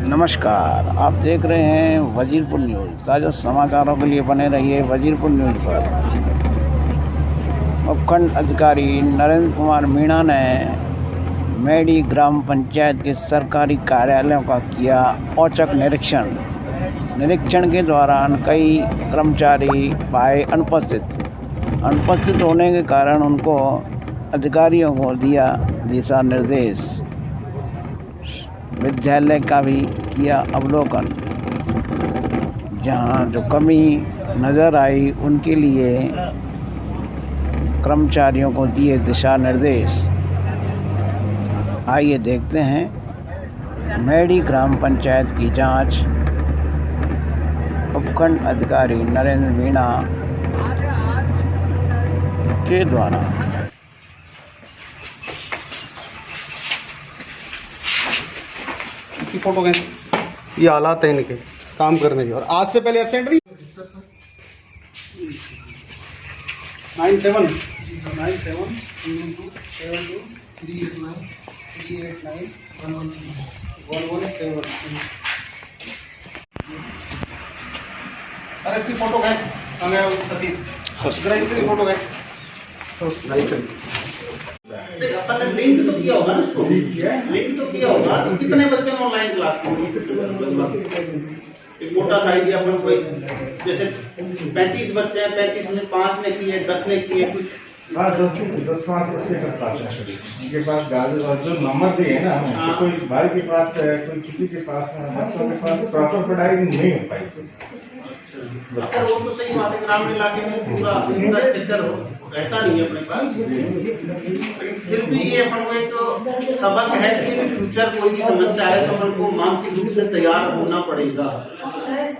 नमस्कार, आप देख रहे हैं वजीरपुर न्यूज़। ताज़ा समाचारों के लिए बने रहिए वजीरपुर न्यूज़ पर। उपखंड अधिकारी नरेंद्र कुमार मीणा ने मेडी ग्राम पंचायत के सरकारी कार्यालयों का किया औचक निरीक्षण के दौरान कई कर्मचारी पाए अनुपस्थित होने के कारण उनको अधिकारियों को दिया दिशा निर्देश। विद्यालय का भी किया अवलोकन, जहां जो कमी नज़र आई उनके लिए कर्मचारियों को दिए दिशा निर्देश। आइए देखते हैं मेडी ग्राम पंचायत की जांच उपखंड अधिकारी नरेंद्र मीणा के द्वारा। की फोटो है, ये हालात है इनके काम करने के। और आज से पहले एब्सेंट नहीं 97 अरे इसकी फोटो है हमें सतीश इसकी फोटो है। अपन ने लिंक तो किया होगा ना, उसको लिंक तो किया होगा। तो कितने बच्चे ऑनलाइन क्लास किए? एक मोटा सा आइडिया अपन कोई, जैसे 35 बच्चे हैं, 35 में 5 ने किए, 10 ने किए कुछ। 10-5 बच्चे का क्लास है उनके पास जो नंबर दिए है ना, कोई भाई के पास है, कोई किसी के पास है, बच्चों के पास प्रॉपर पढ़ाई नहीं हो पाई। अच्छा, वो तो सही बात है, ग्रामीण इलाके में पूरा चक्कर रहता नहीं है अपने पास। फिर भी ये अपन को एक सबक है कि फ्यूचर कोई भी समस्या है तो अपन को मानसिक रूप से तैयार होना पड़ेगा।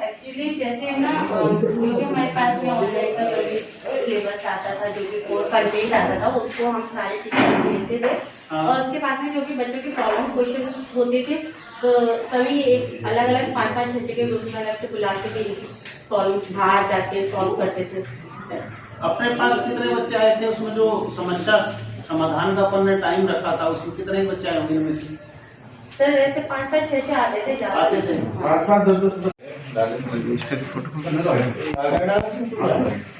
एक्चुअली जैसे ना, जो भी हमारे पास में ऑनलाइन का जो भी सिलेबस आता था, जो भी कोर्स कंटेंट आता था, उसको हम सारे टीचर देते थे। और उसके बाद में जो भी बच्चों के प्रॉब्लम क्वेश्चन होते थे, तो सभी एक अलग अलग 5-5 बच्चे के ग्रुप में अलग से बुलाते थे, सॉल्व बाहर जाके सॉल्व करते थे। अपने पास कितने बच्चे आए थे उसमें जो समस्या समाधान का अपन ने टाइम रखा था, उसमें कितने बच्चे आए होंगे इनमें से? सर ऐसे 5-5-6 आते थे, आते थे 5-5-10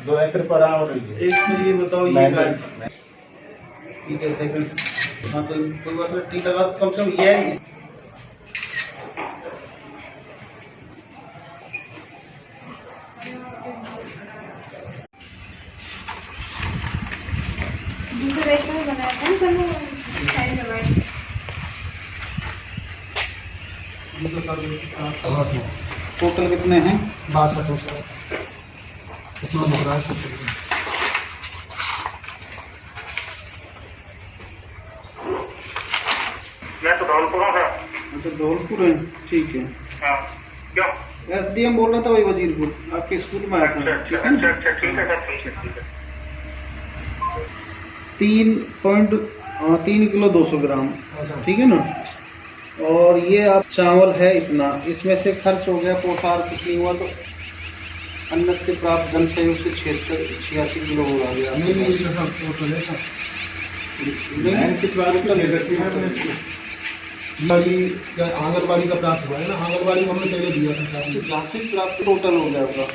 2 एकड़ पर आ रही है। एक में ये बताओ, ये ठीक है सेकंड। हाँ तो कोई बात नहीं, ठीक लगा। कम से कम ये बनाया था। टोटल कितने हैं? 62 सर, इसमें मुद्रा मैं तो धौलपुर हूँ सर। अच्छा धौलपुर है, ठीक है। हाँ, क्यों? SDM बोल रहा था वही वजीरपुर, आपके स्कूल में आया था। ठीक है ना? अच्छा, ठीक है सर, ठीक है। 3 किलो 200 ग्राम, ठीक है ना। और ये आप चावल है इतना, इसमें से खर्च हो गया पोटार कितनी हुआ, तो अन्न से प्राप्त जन सहयोग से 86 किलो हो गया। किस बात आंगनबाड़ी का प्राप्त हुआ है ना, आंगनबाड़ी में हमने पहले दिया था राशि प्राप्त टोटल हो गया आपका।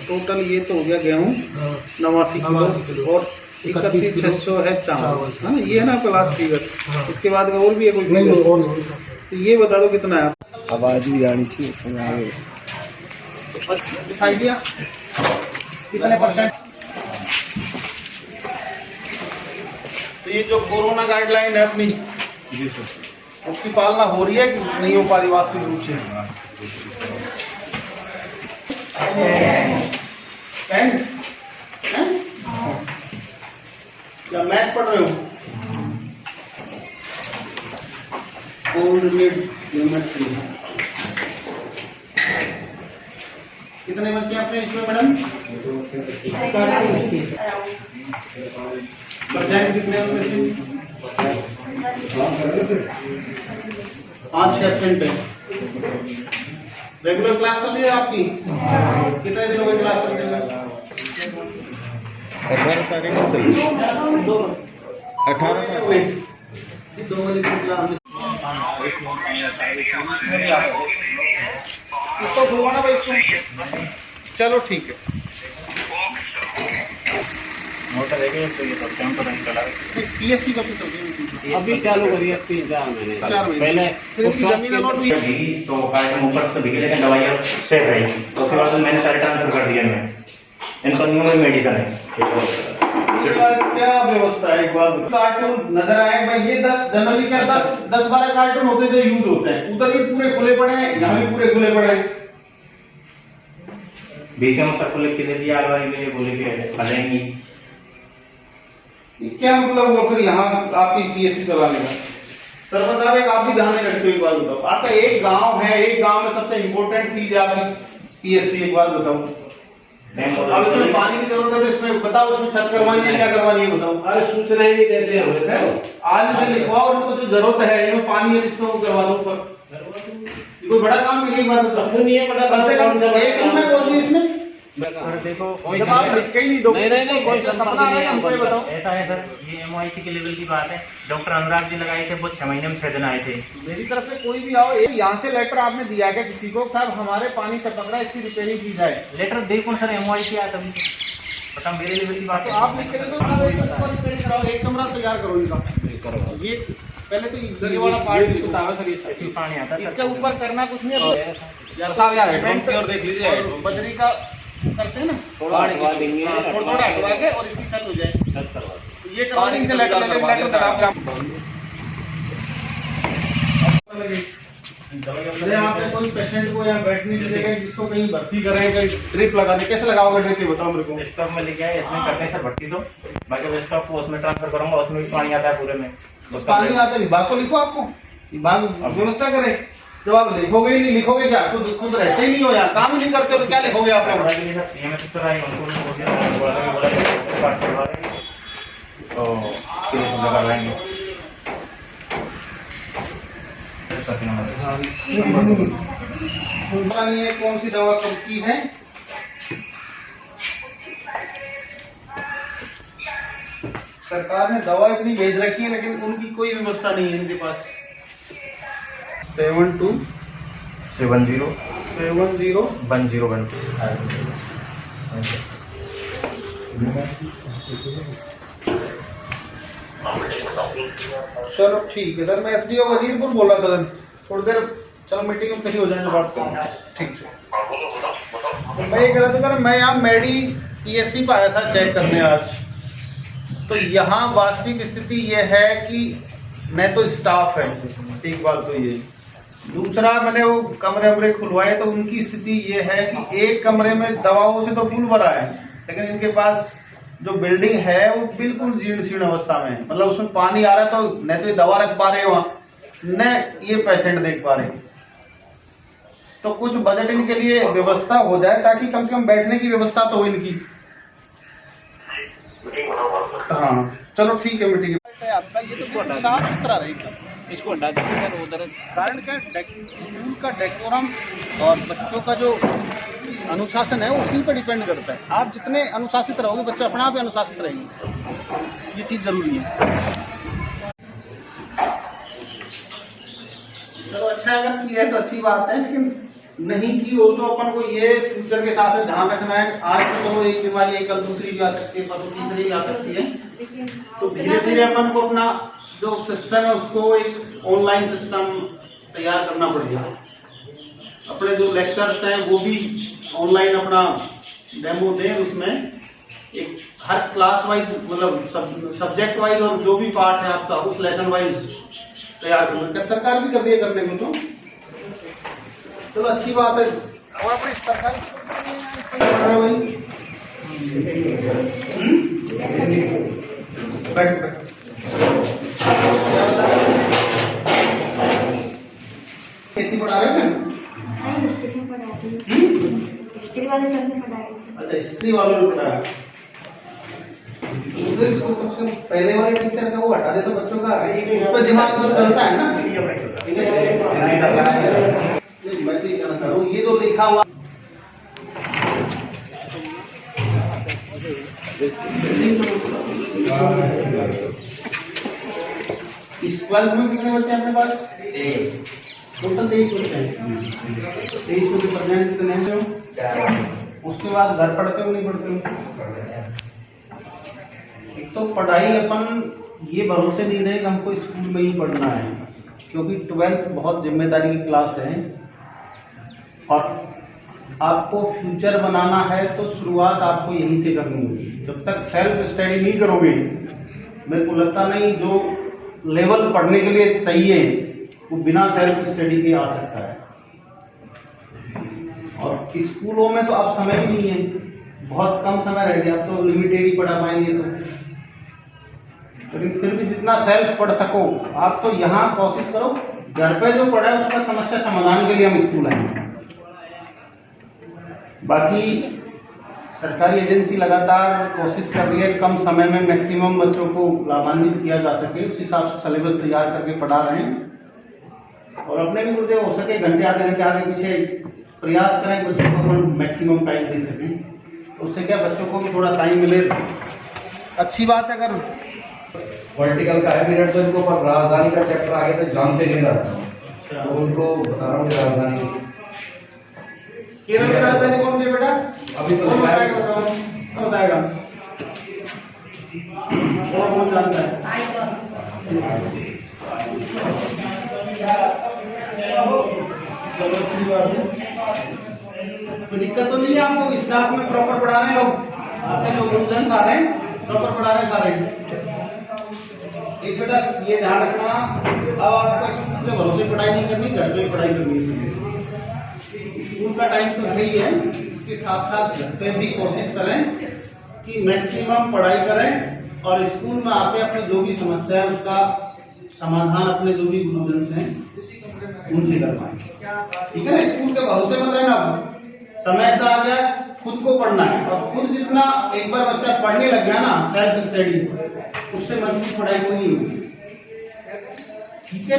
टोटल ये तो हो गया गेहूँ 89 किलो और 31,600 है चावल। हाँ, ये है ना आपका लास्ट फिगर। इसके बाद और भी है कोई फिगर? तो ये बता दो कितना है? आवाज भी आनी चाहिए। दिखाई दिया कितने %? तो ये जो कोरोना गाइडलाइन है अपनी, जी सर, उसकी पालना हो रही है कि नहीं हो पा रही वास्तविक रूप से? क्या मैथ पढ़ रहे हो? कितने बच्चे हैं अपने इसमें मैडम? परसेंट कितने हैं उनमें से? 5-6 एब्सेंट है। रेगुलर क्लास चल रही है आपकी? कितने दिनों की क्लास चल रही है? 18 तारीख को चलिए। 2 18 बजे की क्लास इसको खुलवाना भाई इसको। चलो ठीक है। मोटर है कि कैंपर चला पीएससी का तो अभी चालू करिए 3-4 महीने 4 महीने पहले फिर भी जमीन अलॉट हुई। भीगी तो कार्ड ऊपर से भीगी, लेकिन दवाइयाँ सेफ रही। तो उसके बाद मैंने सारे ट्रांसफर कर दिया। मैं इनको न्यू में मेडिसिन है। क्या व्यवस्था है? एक बार कार्टून नजर आए भाई, ये 10 जनरली क्या 10-12 कार्टून होते हैं जो यूज होते हैं, उधर भी पूरे खुले पड़े हैं, यहाँ भी पूरे खुले पड़े हैं। बीसीएम सर को लिख के दे दिया अलवाई के लिए, बोले कि आ जाएंगी। क्या मतलब हुआ फिर यहाँ आपकी पीएससी चलाने का? सर बता रहे आप भी ध्यान में रखते हो। एक बात बताओ, आपका एक गांव है, एक गांव में सबसे इम्पोर्टेंट चीज है आपकी पीएससी। एक बात बताओ, अब इसमें पानी की जरूरत है तो इसमें बताओ, इसमें छत करवानी है क्या करवानी है बताओ। अरे सूचना ही नहीं देते हमें तो। आज इसे लिखवाओ, उनको जो जरूरत है इनमें पानी है जिसको करवा दो ऊपर। कोई बड़ा काम नहीं है। एक बात बताओ, नहीं है बड़ा कम से कम एक रूम में बोलिए इसमें देखो जब आप लिख के ही नहीं दो। नहीं कोई सपना नहीं है हमको, ये बताओ। ऐसा है सर, ये एमओआईसी के लेवल की बात है। डॉक्टर अनुराग जी लगाए थे, वो 6 महीने में 6 दिन आए थे। मेरी तरफ से कोई भी आओ, यहाँ से लेटर आपने दिया है किसी को, साहब हमारे पानी टपक रहा है, इसकी रिपेयरिंग की जाए। लेटर दे कौन सर? एमओआईसी आया तभी पता, मेरे लेवल की बात तो है। आप लिख के दे दो, रिपेयरिंग कराओ, एक कमरा तैयार करो इनका। ये पहले तो ये वाला पार्ट पानी आता है इसके ऊपर करना कुछ नहीं है। देख लीजिए बजरी का करते हैं ना, थोड़ा हटवा देंगे, थोड़ा हटवा के और इसकी छत हो जाए। छत करवा देंगे। तो ये करवा देंगे, लेटर यहाँ पे कोई पेशेंट को यहाँ बैठने की जगह जिसको कहीं भर्ती करें, कहीं ड्रिप लगा दे, कैसे लगाओगे ड्रिप? ये बताओ मेरे को। स्टॉक में लेके आए, इसमें करते हैं सर भट्टी दो, बाकी स्टॉक को उसमें ट्रांसफर करूंगा, उसमें भी पानी आता है पूरे में। पानी आता है, विभाग को लिखो, आपको विभाग व्यवस्था करे। जब आप लिखोगे ही नहीं, लिखोगे क्या? तो खुद रहते ही नहीं हो, यहाँ काम ही नहीं करते तो क्या लिखोगे आप? पता नहीं है कौन सी दवा कब की है। सरकार ने दवा इतनी भेज रखी है लेकिन उनकी कोई व्यवस्था नहीं है इनके पास। 72701012 चलो ठीक है सर, मैं एसडीओ वजीरपुर बोल रहा था सर। थोड़ी देर चलो मीटिंग में कहीं हो जाए बात करें। ठीक है, मैं ये कह रहा था सर, मैं यहाँ मेडी पीएससी पे आया था चेक करने आज। तो यहाँ वास्तविक स्थिति ये है कि न तो स्टाफ है, एक बात तो ये। दूसरा, मैंने वो कमरे खुलवाए तो उनकी स्थिति ये है कि एक कमरे में दवाओं से तो फुल भरा है, लेकिन इनके पास जो बिल्डिंग है वो बिल्कुल जीर्ण शीर्ण अवस्था में है। मतलब उसमें पानी आ रहा है तो न तो ये दवा रख पा रहे वहां, न ये पेशेंट देख पा रहे। तो कुछ बजट इनके लिए व्यवस्था हो जाए ताकि कम से कम बैठने की व्यवस्था तो हो इनकी। हाँ चलो ठीक है, मीटिंग आपका ये तो साफ सुथरा रहेगा। इसको हटा देंगे सर उधर। कारण क्या, स्कूल का डेकोरम और बच्चों का जो अनुशासन है वो उसी पर डिपेंड करता है। आप जितने अनुशासित रहोगे बच्चे अपने आप ही अनुशासित रहेंगे, ये चीज जरूरी है। चलो अच्छा, अगर की है तो अच्छी बात है, लेकिन नहीं की हो तो अपन को ये फ्यूचर के साथ ध्यान रखना है। आज तो चलो एक बीमारी है, कल दूसरी भी आ सकती है, परसों तीसरी भी आ सकती है। तो धीरे धीरे अपन को अपना जो सिस्टम है उसको एक ऑनलाइन सिस्टम तैयार करना पड़ेगा। अपने जो लेक्चर्स हैं वो भी ऑनलाइन अपना डेमो दें, उसमें एक हर क्लास वाइज, मतलब सब्जेक्ट वाइज और जो भी पार्ट है आपका उस लेसन वाइज तैयार करना। सरकार भी कर रही है करने को, तो चलो अच्छी बात है। और अपनी सरकारी खेती पढ़ा रहे थे? हिस्ट्री वाले सर ने पढ़ाया। अच्छा, हिस्ट्री वालों ने पढ़ाया। पहले वाले टीचर का वो हटा दे तो बच्चों का उस पर दिमाग तो चलता है ना। मैं तो ये कहना चाह रहा हूँ, ये जो लिखा हुआ इस 12th में कितने बच्चे हैं अपने पास? टोटल 23 बच्चे हैं। 23 में परसेंट कितने हैं? उसके बाद घर पढ़ते हो नहीं पढ़ते हो? एक तो पढ़ाई अपन ये भरोसे नहीं रहे कि हमको स्कूल में ही पढ़ना है, क्योंकि 12th बहुत जिम्मेदारी की क्लास है और आपको फ्यूचर बनाना है तो शुरुआत आपको यहीं से करनी होगी। जब तक सेल्फ स्टडी नहीं करोगे, मेरे को लगता नहीं जो लेवल पढ़ने के लिए चाहिए वो बिना सेल्फ स्टडी के आ सकता है। और स्कूलों में तो अब समय ही नहीं है, बहुत कम समय रह गया, तो लिमिटेड ही पढ़ा पाएंगे। तो लेकिन फिर भी जितना सेल्फ पढ़ सको आप, तो यहाँ कोशिश करो। घर पे जो पढ़ा है उसका समस्या समाधान के लिए हम स्कूल आए। बाकी सरकारी एजेंसी लगातार कोशिश कर रही है कम समय में मैक्सिमम बच्चों को लाभान्वित किया जा सके, उस हिसाब से सिलेबस तैयार करके पढ़ा रहे हैं। और अपने भी गुरुदेव हो सके घंटे आधे घंटे आगे पीछे प्रयास करें बच्चों को मैक्सिमम टाइम दे सकें, तो उससे क्या बच्चों को भी थोड़ा टाइम मिले, अच्छी बात है। अगर पॉलिटिकल का है पीरियड तो इनको, पर राजधानी का चैप्टर आगे तो जानते नहीं रहता, तो उनको बता रहा हूँ राजधानी केरल की राजधानी कौन सी है बेटा? अभी तो बताएगा और कौन जानता है? कोई दिक्कत तो नहीं है आपको? स्टाफ में प्रॉपर पढ़ा रहे हैं लोग, आपके जो गुरुजन आ रहे हैं प्रॉपर पढ़ा रहे हैं सारे। एक बेटा ये ध्यान रखना, अब आपको स्कूल के भरोसे पढ़ाई नहीं करनी, घर पे पढ़ाई करनी है। स्कूल का टाइम तो है ही है, इसके साथ साथ घर पे भी कोशिश करें कि मैक्सिमम पढ़ाई करें और स्कूल में आके अपनी जो भी समस्या है उसका समाधान अपने जो भी गुरुजन हैं उनसे करवाएं। ठीक है ना? स्कूल के भरोसे मत रहना। समय से आ गया, खुद को पढ़ना है, और खुद जितना एक बार बच्चा पढ़ने लग गया ना सेल्फ स्टडी, उससे मजबूत पढ़ाई कोई नहीं होगी। ठीक है?